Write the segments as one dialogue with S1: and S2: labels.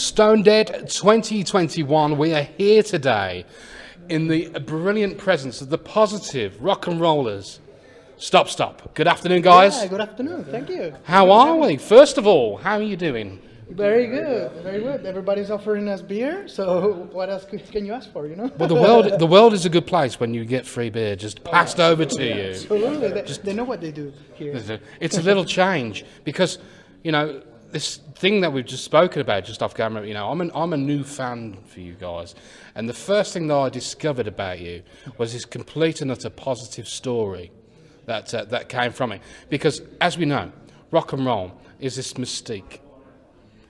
S1: Stonedead 2021. We are here today in the brilliant presence of the positive rock and rollers. Stop. Good afternoon, guys.
S2: Yeah, good afternoon. Thank you.
S1: How are we? First of all, how are you doing?
S2: Very good. Very good. Everybody's offering us beer, so what else can you ask for, you know?
S1: Well, the world is a good place when you get free beer just passed over to you.
S2: Absolutely. They know what they do here.
S1: It's a little change because, you know, this thing that we've just spoken about just off camera, you know, I'm a new fan for you guys. And the first thing that I discovered about you was this complete and utter positive story that came from it. Because, as we know, rock and roll is this mystique.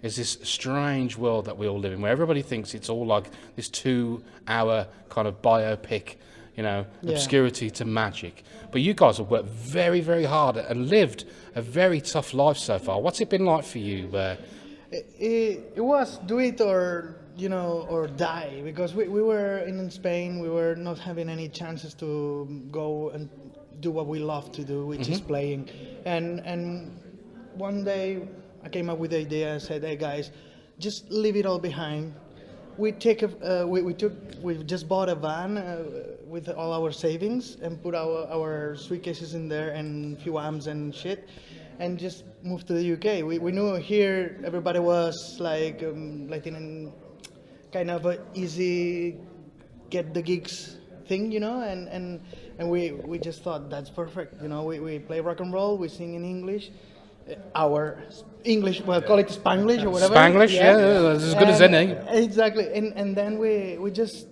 S1: Is this strange world that we all live in, where everybody thinks it's all like this 2-hour kind of biopic, you know, obscurity to magic. But you guys have worked very, very hard and lived a very tough life so far. What's it been like for you?
S2: It was do it or, you know, or die, because we were in Spain. We were not having any chances to go and do what we love to do, which is playing. And one day I came up with the idea and said, "Hey guys, just leave it all behind. We just bought a van with all our savings and put our suitcases in there and a few amps and shit, and just moved to the UK. We knew here everybody was like in kind of a easy get the gigs thing, you know, and we just thought that's perfect. You know, we play rock and roll, we sing in English. Our English, well, call it Spanglish or whatever.
S1: Spanglish, yeah, that's as good as any.
S2: Exactly, and then we just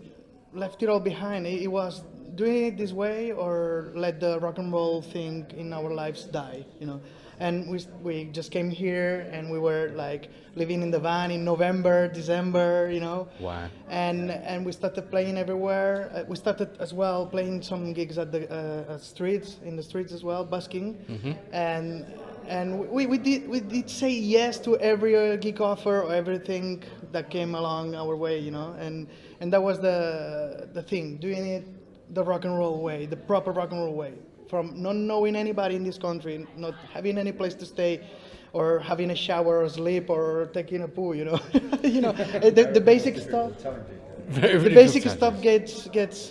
S2: left it all behind. It was doing it this way or let the rock and roll thing in our lives die, you know. And we just came here and we were like living in the van in November, December, you know. Wow. And we started playing everywhere. We started as well playing some gigs at the in the streets as well, busking. And we did say yes to every gig offer or everything that came along our way, you know, and that was the thing, doing it the rock and roll way, the proper rock and roll way, from not knowing anybody in this country, not having any place to stay, or having a shower or sleep or taking a poo, you know, the basic stuff. The basic stuff gets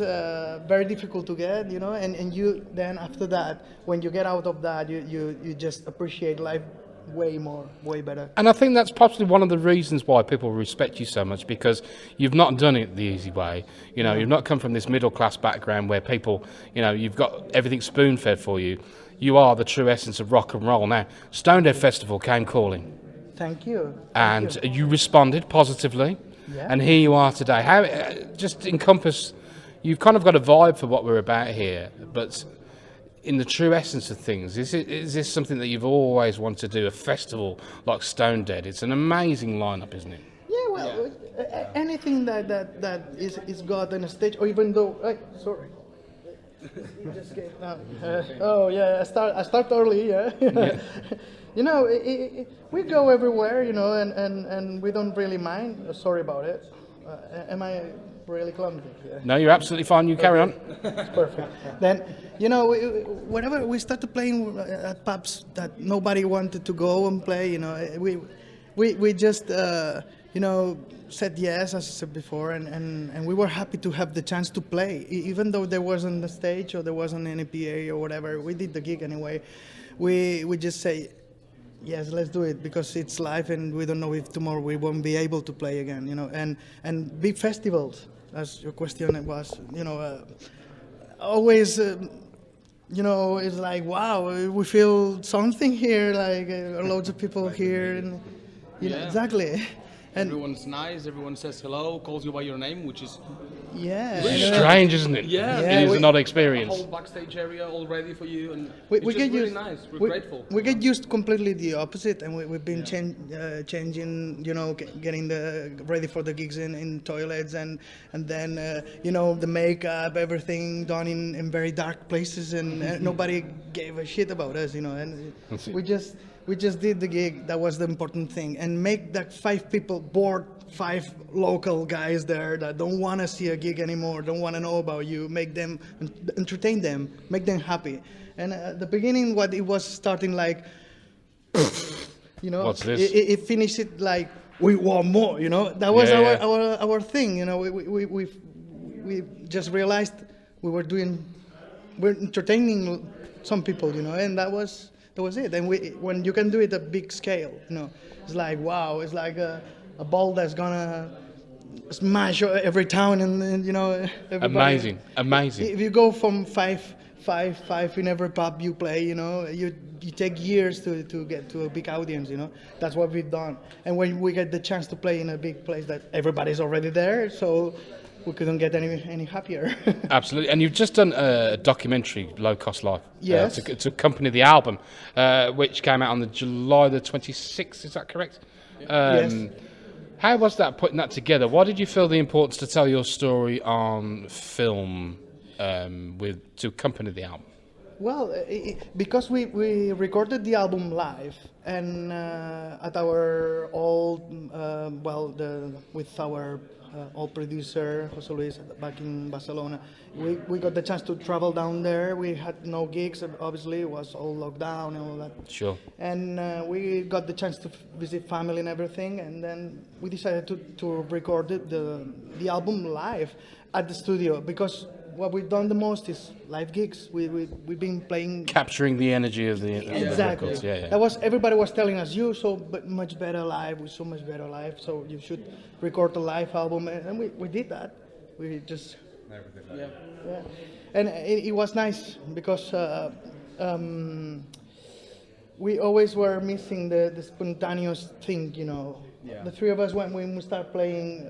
S2: very difficult to get, you know, and you then after that, when you get out of that, you just appreciate life way more, way better.
S1: And I think that's possibly one of the reasons why people respect you so much, because you've not done it the easy way. You know, you've not come from this middle class background where people, you know, you've got everything spoon fed for you. You are the true essence of rock and roll. Now, Stonedead Festival came calling.
S2: Thank you.
S1: And you responded positively. Yeah. And here you are today. How just encompass, you've kind of got a vibe for what we're about here, but in the true essence of things, is this something that you've always wanted to do, a festival like Stonedead? It's an amazing lineup, isn't it?
S2: Yeah, well, anything that is got on a stage, or even though, sorry. You just get, oh yeah, I start early, yeah. You know, we go everywhere, you know, and we don't really mind. Sorry about it. Am I really clumsy? Yeah.
S1: No, you're absolutely fine. You carry on.
S2: It's perfect. Then, you know, whenever we started playing at pubs that nobody wanted to go and play, you know, we just, you know, said yes, as I said before, and we were happy to have the chance to play, even though there wasn't a stage or there wasn't any PA or whatever. We did the gig anyway. We just say, yes, let's do it, because it's live and we don't know if tomorrow we won't be able to play again, you know. And big festivals, as your question was, you know, always, you know, it's like, wow, we feel something here, like loads of people here, and you know, exactly.
S3: And everyone's nice, everyone says hello, calls you by your name, which is
S1: strange, isn't it?
S3: Yeah,
S1: it is not experience.
S3: A whole backstage area all ready for you, and
S2: we
S3: it's
S2: get
S3: really
S2: used,
S3: nice. We're grateful.
S2: We get used completely the opposite, and we've been changing, you know, getting ready for the gigs in toilets, and then you know, the makeup, everything done in very dark places, and nobody gave a shit about us, you know, and we just did the gig. That was the important thing, and make that 5 people bored, 5 local guys there that don't want to see a gig anymore, don't want to know about you, make them, entertain them, make them happy. And at the beginning, what it was starting like, you know,
S1: what's this?
S2: It finished it like, we want more. That was
S1: Yeah,
S2: our thing. We just realized we're entertaining some people. And that was it. And when you can do it at big scale, it's like wow, it's like a ball that's gonna smash every town, and everybody.
S1: amazing.
S2: If you go from five in every pub you play, you take years to get to a big audience. That's what we've done. And when we get the chance to play in a big place that everybody's already there, so we couldn't get any happier.
S1: Absolutely. And you've just done a documentary, Low Cost Life.
S2: Yes.
S1: To accompany the album, which came out on the July the 26th. Is that correct?
S2: Yes.
S1: How was that, putting that together? Why did you feel the importance to tell your story on film to accompany the album?
S2: Well, because we recorded the album live, and at our old, with our old producer, Jose Luis, back in Barcelona, we got the chance to travel down there. We had no gigs, obviously, it was all locked down and all that.
S1: Sure.
S2: And we got the chance to visit family and everything, and then we decided to record the album live at the studio, because what we've done the most is live gigs. We've been playing,
S1: Capturing the energy of the
S2: exactly.
S1: records. Yeah.
S2: That was, everybody was telling us, you much better live. We're so much better live. So you should record a live album, and we did that. We just yeah. And it was nice because we always were missing the spontaneous thing. The three of us, when we start playing,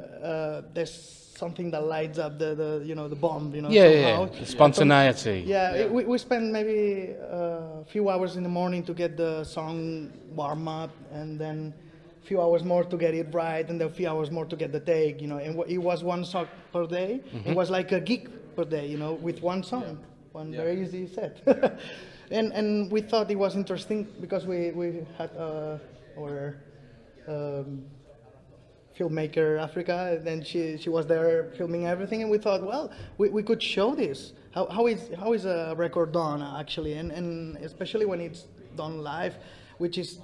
S2: there's something that lights up the bomb, somehow.
S1: The spontaneity.
S2: We spent maybe a few hours in the morning to get the song warm up, and then a few hours more to get it right, and then a few hours more to get the take, and it was one song per day. Mm-hmm. It was like a gig per day, with one song, one very easy set. and we thought it was interesting because we had our filmmaker Africa, and then she was there filming everything, and we thought, well, we could show this. How is a record done actually, and especially when it's done live, which is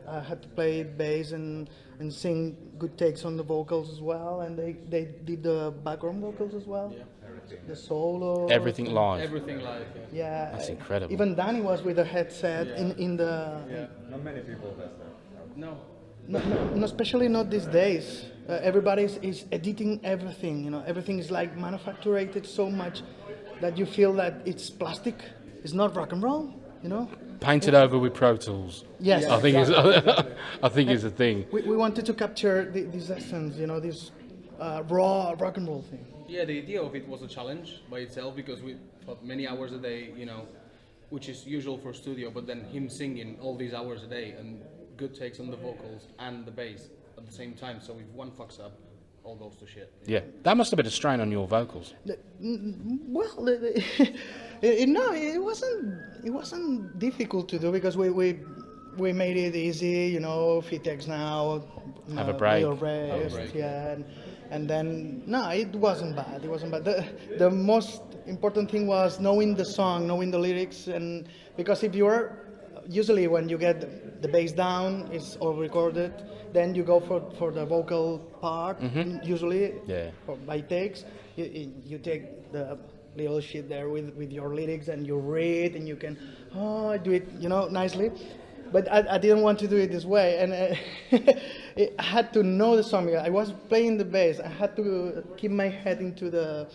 S2: I had to play bass and sing good takes on the vocals as well, and they did the background vocals as well. Yeah. The solo.
S1: Everything live.
S2: Yeah.
S1: That's incredible.
S2: Even Danny was with a headset in the.
S4: Yeah. Not many people has that.
S2: No. No, especially not these days. Everybody is editing everything. Everything is like manufactured so much that you feel that it's plastic. It's not rock and roll.
S1: Painted over with Pro Tools.
S2: Yes,
S1: I think is a thing.
S2: We wanted to capture this essence. This raw rock and roll thing.
S3: Yeah, the idea of it was a challenge by itself, because we thought many hours a day, which is usual for studio, but then him singing all these hours a day and good takes on the vocals and the bass at the same time. So if one fucks up, all goes to shit.
S1: Yeah, that must have been a strain on your vocals.
S2: Well, no, it wasn't difficult to do, because we made it easy. Few takes now.
S1: Have a break.
S2: Rest, yeah. And then no, it wasn't bad. The most important thing was knowing the song, knowing the lyrics, and because if you're usually when you get the bass down, it's all recorded. Then you go for the vocal part. Mm-hmm. Usually, by takes, you take the little shit there with your lyrics, and you read, and you can do it nicely. But I didn't want to do it this way, and I had to know the song. I was playing the bass. I had to keep my head into the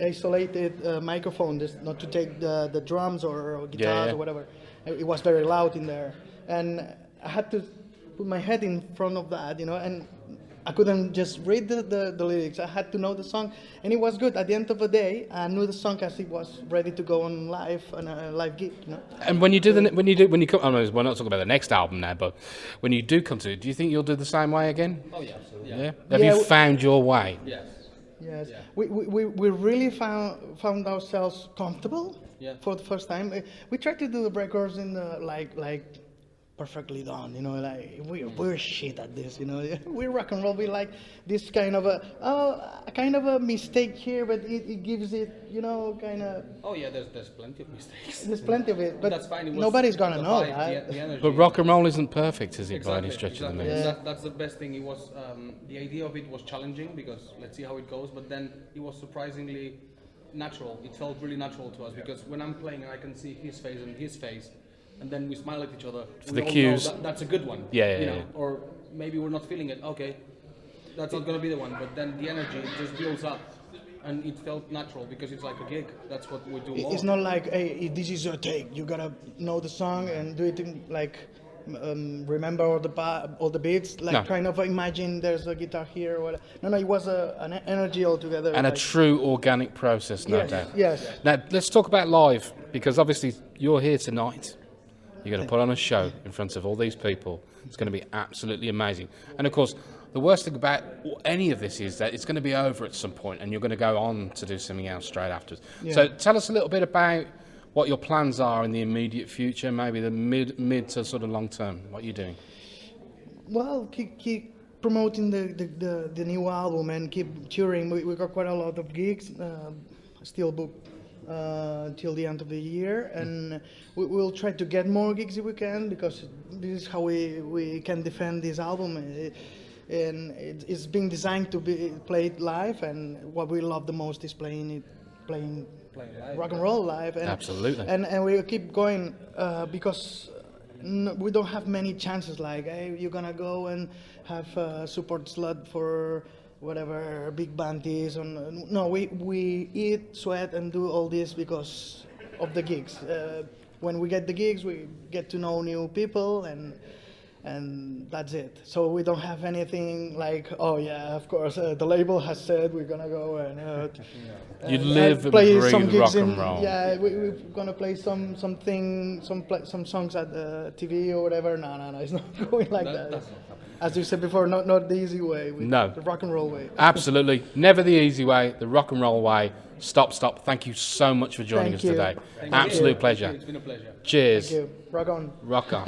S2: isolated microphone, not to take the drums or guitars or whatever. It was very loud in there, and I had to put my head in front of that, and I couldn't just read the lyrics. I had to know the song, and it was good. At the end of the day, I knew the song as it was ready to go on live on a live gig.
S1: And when you come, we're not talking about the next album now, but when you do come to it, do you think you'll do the same way again?
S3: Oh yeah, absolutely.
S1: Yeah. Have you found your way?
S3: Yes.
S2: Yes.
S3: Yeah.
S2: We really found ourselves comfortable for the first time. We tried to do the records in the like perfectly done, like we're shit at this, we're rock and roll. We like this kind of a mistake here, but it gives it, kind of.
S3: Oh yeah, there's plenty of mistakes.
S2: There's plenty of it, but
S3: that's fine. It was
S2: nobody's gonna
S3: the
S2: know,
S3: vibe,
S2: right?
S3: the energy.
S1: But rock and roll isn't perfect, is it, by any
S3: Exactly,
S1: stretch of the
S3: exactly.
S1: means?
S3: And that's the best thing. It was the idea of it was challenging because let's see how it goes. But then it was surprisingly natural. It felt really natural to us because when I'm playing, I can see his face and his face, and then we smile at each other.
S1: For
S3: we
S1: the
S3: all
S1: cues.
S3: know that's a good one.
S1: Yeah,
S3: you
S1: yeah,
S3: know,
S1: yeah.
S3: or maybe we're not feeling it. Okay, that's not gonna be the one. But then the energy just builds up. And it felt natural because it's like a gig. That's what we do more.
S2: It's not like, hey, this is your take. You gotta know the song and do it in, like, remember all the beats. Like,
S1: No.
S2: trying to imagine there's a guitar here or whatever. No, it was an energy altogether.
S1: And a
S2: like,
S1: true organic process, no
S2: yes,
S1: doubt.
S2: yes.
S1: Now, let's talk about live, because obviously you're here tonight. You're going to put on a show in front of all these people. It's going to be absolutely amazing. And of course, the worst thing about any of this is that it's going to be over at some point and you're going to go on to do something else straight afterwards.
S2: Yeah.
S1: So tell us a little bit about what your plans are in the immediate future, maybe the mid to sort of long term. What are you doing?
S2: Well, keep promoting the new album and keep touring. We got quite a lot of gigs, still booked till the end of the year, and we'll try to get more gigs if we can, because this is how we can defend this album. And it's being designed to be played live, and what we love the most is playing
S3: live.
S2: rock and roll live. And,
S1: Absolutely.
S2: And we keep going because we don't have many chances. Like, hey, you're gonna go and have a support slot for whatever big band is. No, we eat, sweat, and do all this because of the gigs. When we get the gigs, we get to know new people, and that's it. So we don't have anything like, oh yeah, of course, the label has said we're gonna go and
S1: You live and
S2: play
S1: breathe
S2: some gigs
S1: rock and roll.
S2: Yeah, we're gonna play some songs at the TV or whatever. No, it's not going like that.
S3: That's not happening.
S2: As you said before, not the easy way.
S1: No.
S2: The rock and roll way.
S1: Absolutely. Never the easy way, the rock and roll way. Stop. Thank you so much for joining
S2: Thank
S1: us
S2: you.
S1: today.
S3: Thank
S1: Absolute
S3: you.
S1: pleasure.
S3: It's been a pleasure.
S1: Cheers.
S2: Thank you. Rock on.
S1: Rock on.